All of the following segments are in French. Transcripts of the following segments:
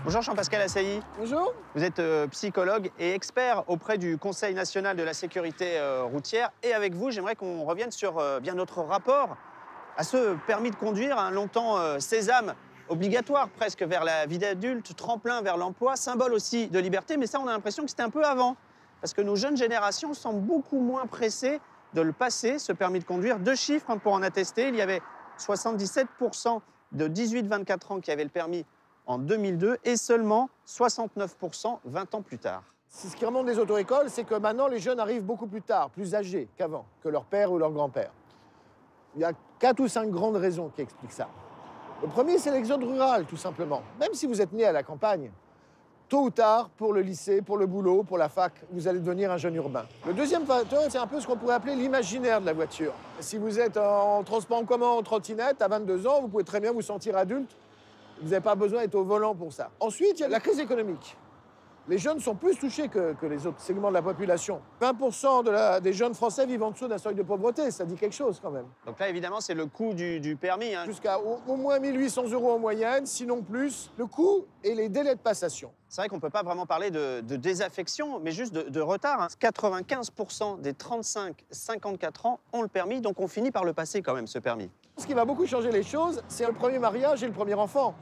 Bonjour Jean-Pascal Assailly. Bonjour. Vous êtes psychologue et expert auprès du Conseil national de la sécurité routière. Et avec vous, j'aimerais qu'on revienne sur bien notre rapport à ce permis de conduire, un longtemps sésame obligatoire presque vers la vie d'adulte, tremplin vers l'emploi, symbole aussi de liberté. Mais ça, on a l'impression que c'était un peu avant. Parce que nos jeunes générations semblent beaucoup moins pressées de le passer, ce permis de conduire. Deux chiffres pour en attester. Il y avait 77% de 18-24 ans qui avaient le permis en 2002 et seulement 69% 20 ans plus tard. Ce qui remonte des auto-écoles, c'est que maintenant, les jeunes arrivent beaucoup plus tard, plus âgés qu'avant, que leur père ou leur grand-père. Il y a 4 ou 5 grandes raisons qui expliquent ça. Le premier, c'est l'exode rural, tout simplement. Même si vous êtes né à la campagne, tôt ou tard, pour le lycée, pour le boulot, pour la fac, vous allez devenir un jeune urbain. Le deuxième facteur, c'est un peu ce qu'on pourrait appeler l'imaginaire de la voiture. Si vous êtes en transport en commun, en trottinette, à 22 ans, vous pouvez très bien vous sentir adulte. Vous n'avez pas besoin d'être au volant pour ça. Ensuite, il y a la crise économique. Les jeunes sont plus touchés que les autres segments de la population. 20% des jeunes Français vivent en dessous d'un seuil de pauvreté. Ça dit quelque chose quand même. Donc là, évidemment, c'est le coût du permis. Jusqu'à au moins 1 800 € en moyenne, sinon plus. Le coût et les délais de passation. C'est vrai qu'on ne peut pas vraiment parler de désaffection, mais juste de retard. 95% des 35-54 ans ont le permis, donc on finit par le passer quand même, ce permis. Ce qui va beaucoup changer les choses, c'est le premier mariage et le premier enfant.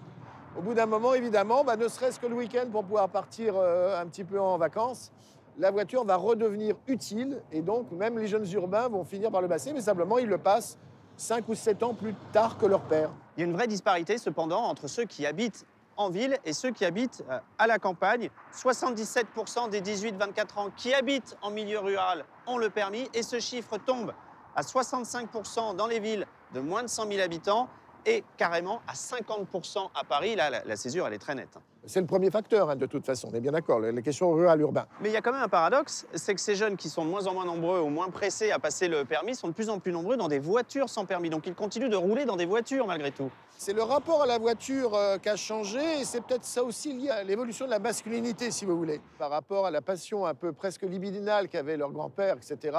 Au bout d'un moment, évidemment, ne serait-ce que le week-end pour pouvoir partir un petit peu en vacances, la voiture va redevenir utile et donc même les jeunes urbains vont finir par le passer, mais simplement ils le passent 5 ou 7 ans plus tard que leur père. Il y a une vraie disparité cependant entre ceux qui habitent en ville et ceux qui habitent à la campagne. 77% des 18-24 ans qui habitent en milieu rural ont le permis et ce chiffre tombe à 65% dans les villes de moins de 100 000 habitants et carrément à 50% à Paris. Là, la césure, elle est très nette. C'est le premier facteur, de toute façon, on est bien d'accord, les questions rurales-urbains. Mais il y a quand même un paradoxe, c'est que ces jeunes qui sont de moins en moins nombreux ou moins pressés à passer le permis sont de plus en plus nombreux dans des voitures sans permis. Donc ils continuent de rouler dans des voitures malgré tout. C'est le rapport à la voiture qui a changé et c'est peut-être ça aussi lié à l'évolution de la masculinité, si vous voulez. Par rapport à la passion un peu presque libidinale qu'avaient leurs grands-pères, etc.,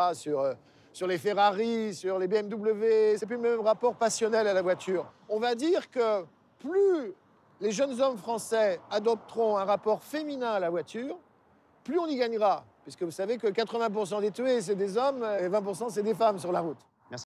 sur les Ferrari, sur les BMW, c'est plus le même rapport passionnel à la voiture. On va dire que plus les jeunes hommes français adopteront un rapport féminin à la voiture, plus on y gagnera. Puisque vous savez que 80% des tués, c'est des hommes et 20% c'est des femmes sur la route.